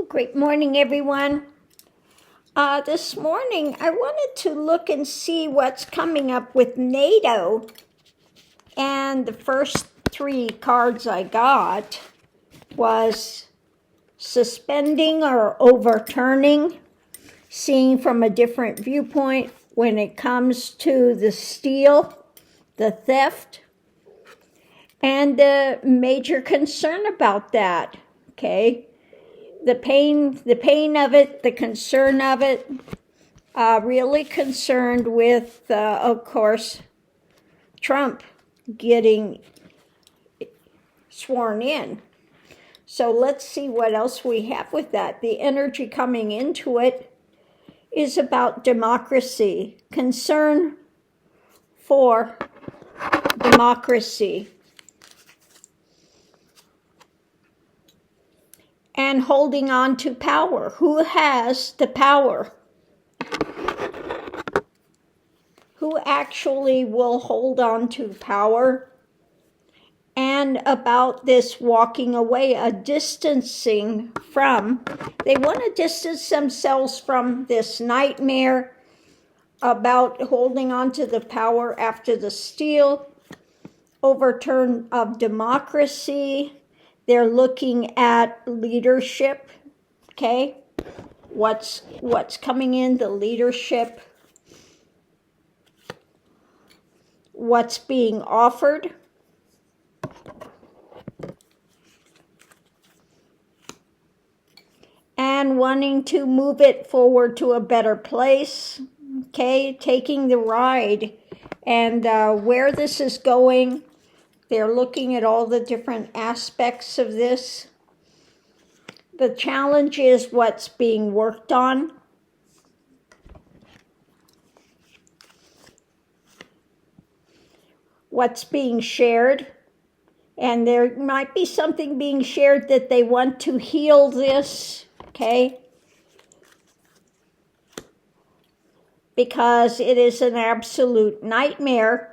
Great morning, everyone. This morning, I wanted to look and see what's coming up with NATO. And the first three cards I got was suspending or overturning, seeing from a different viewpoint when it comes to the steal, the theft, and the major concern about that, okay? The pain of it, the concern of it, really concerned with, of course, Trump getting sworn in. So let's see what else we have with that. The energy coming into it is about democracy, concern for democracy, and holding on to power. Who has the power? Who actually will hold on to power? And about this walking away, a distancing from. They want to distance themselves from this nightmare about holding on to the power after the steal, overturn of democracy. They're looking at leadership, okay? What's coming in, the leadership, what's being offered, and wanting to move it forward to a better place, okay? Taking the ride, and where this is going. They're looking at all the different aspects of this. The challenge is what's being worked on. What's being shared. And there might be something being shared that they want to heal this, okay? Because it is an absolute nightmare.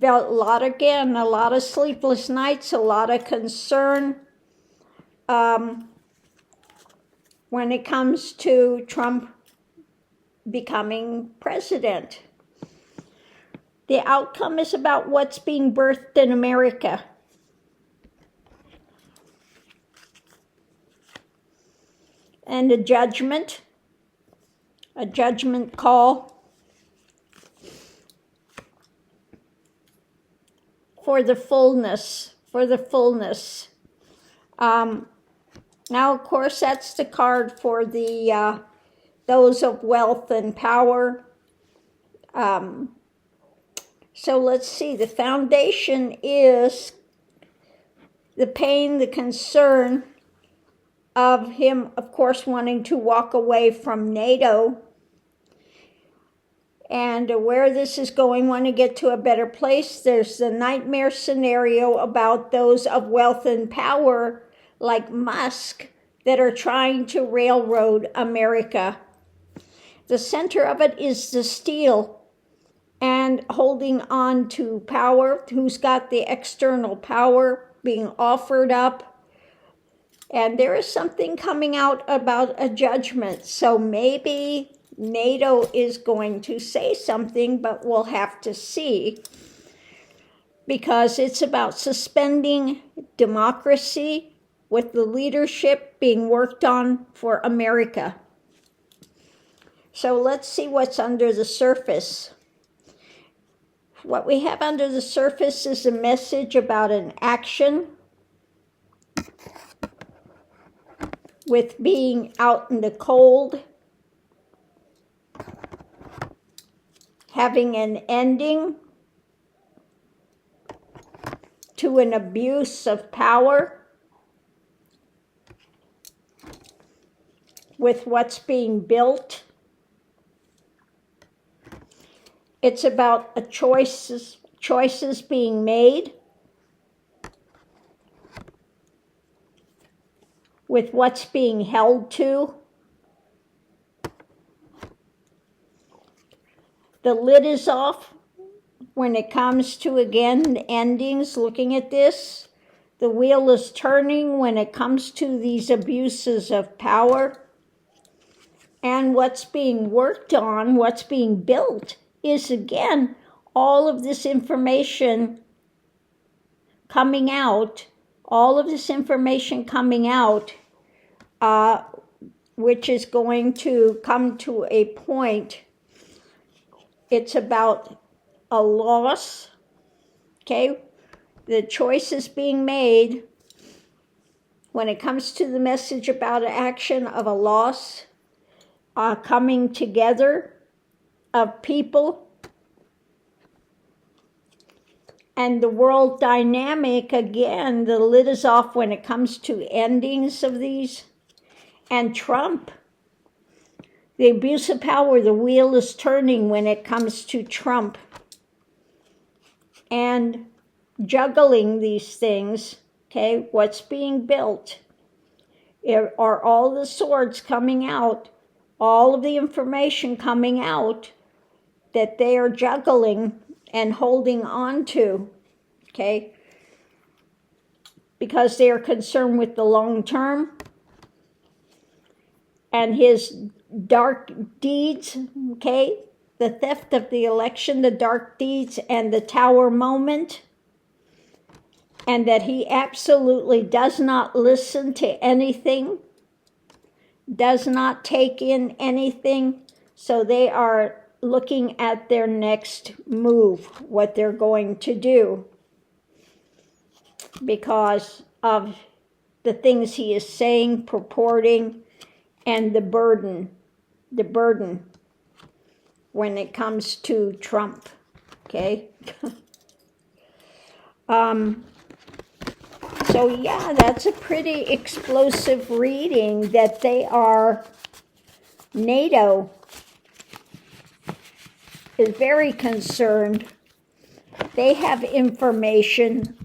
A lot of sleepless nights, a lot of concern when it comes to Trump becoming president. The outcome is about what's being birthed in America. And a judgment call for the fullness. Now, of course, that's the card for the those of wealth and power. So let's see. The foundation is the pain, the concern of him, of course, wanting to walk away from NATO. And where this is going, want to get to a better place. There's the nightmare scenario about those of wealth and power, like Musk, that are trying to railroad America. The center of it is the steal and holding on to power. Who's got the external power being offered up? And there is something coming out about a judgment. So maybe NATO is going to say something, but we'll have to see, because it's about suspending democracy with the leadership being worked on for America. So let's see what's under the surface. What we have under the surface is a message about an action with being out in the cold, having an ending to an abuse of power with what's being built. It's about choices being made with what's being held to. The lid is off when it comes to, again, endings, looking at this. The wheel is turning when it comes to these abuses of power. And what's being worked on, what's being built, is again, all of this information coming out, which is going to come to a point. It's about a loss, okay? The choice is being made when it comes to the message about an action of a loss, coming together of people, and the world dynamic, again, the lid is off when it comes to endings of these. And Trump, the abuse of power, the wheel is turning when it comes to Trump. And juggling these things, okay, what's being built? Are all the swords coming out, all of the information coming out that they are juggling and holding on to, okay? Because they are concerned with the long term and his dark deeds, okay? The theft of the election, the dark deeds, and the tower moment. And that he absolutely does not listen to anything, does not take in anything. So they are looking at their next move, what they're going to do, because of the things he is saying, purporting, and the burden when it comes to Trump, okay? So yeah, that's a pretty explosive reading that they are, NATO is very concerned. They have information,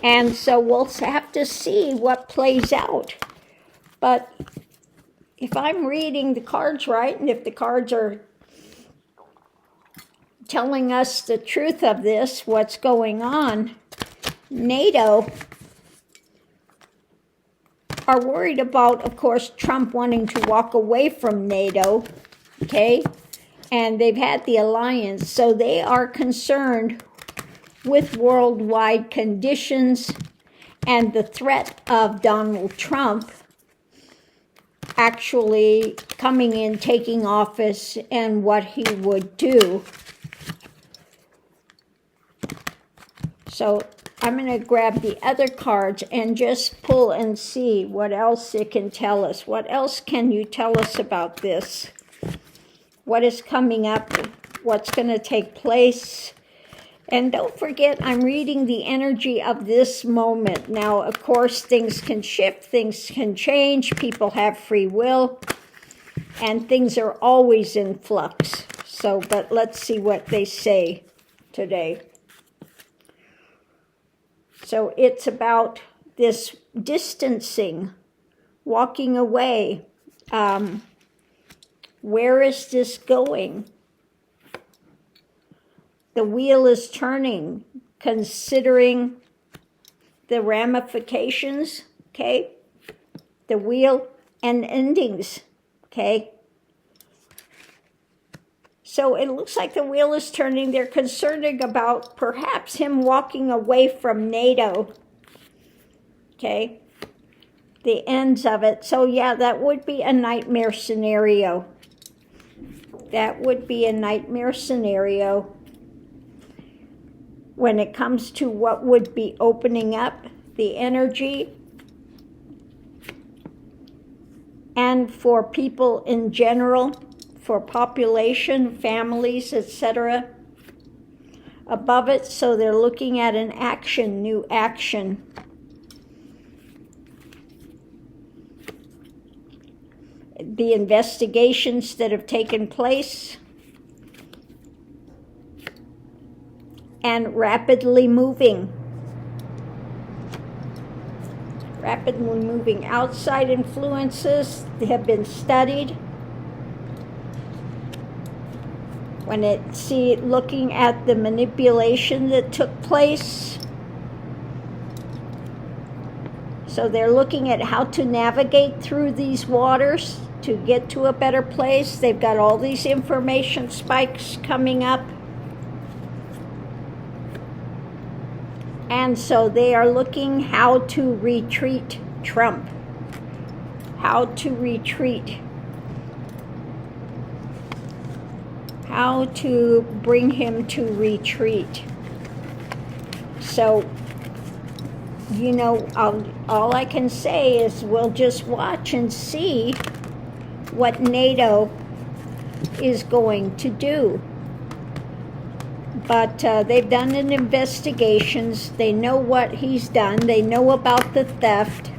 and so we'll have to see what plays out. But if I'm reading the cards right, and if the cards are telling us the truth of this, what's going on, NATO are worried about, of course, Trump wanting to walk away from NATO, okay? And they've had the alliance, so they are concerned with worldwide conditions and the threat of Donald Trump actually coming in, taking office, and what he would do. So I'm going to grab the other cards and just pull and see what else it can tell us. What else can you tell us about this? What is coming up? What's going to take place? And don't forget, I'm reading the energy of this moment. Now, of course, things can shift, things can change, people have free will, and things are always in flux. So, but let's see what they say today. So it's about this distancing, walking away. Where is this going? The wheel is turning, considering the ramifications, okay? The wheel and endings, okay? So it looks like the wheel is turning. They're concerned about perhaps him walking away from NATO, okay? The ends of it. So yeah, that would be a nightmare scenario. That would be a nightmare scenario when it comes to what would be opening up the energy and for people in general, for population, families, etc. Above it, so they're looking at an action, new action. The investigations that have taken place and rapidly moving outside influences have been studied. Looking at the manipulation that took place, So they're looking at how to navigate through these waters to get to a better place. They've got all these information spikes coming up. And so they are looking how to retreat Trump. How to retreat. How to bring him to retreat. So, you know, all I can say is we'll just watch and see what NATO is going to do. But they've done an investigations. They know what he's done. They know about the theft.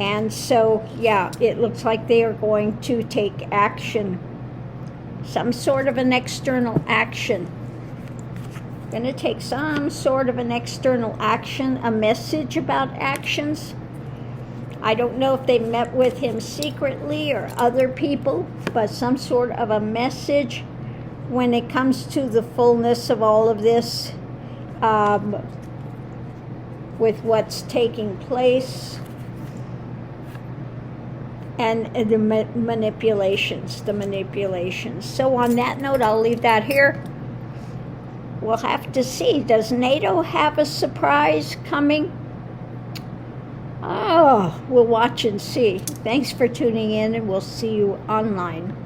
And so, yeah, it looks like they are going to take action. Some sort of an external action. Going to take some sort of an external action, a message about actions. I don't know if they met with him secretly or other people, but some sort of a message when it comes to the fullness of all of this, with what's taking place, and the manipulations. So on that note, I'll leave that here. We'll have to see. Does NATO have a surprise coming? Oh, we'll watch and see. Thanks for tuning in, and we'll see you online.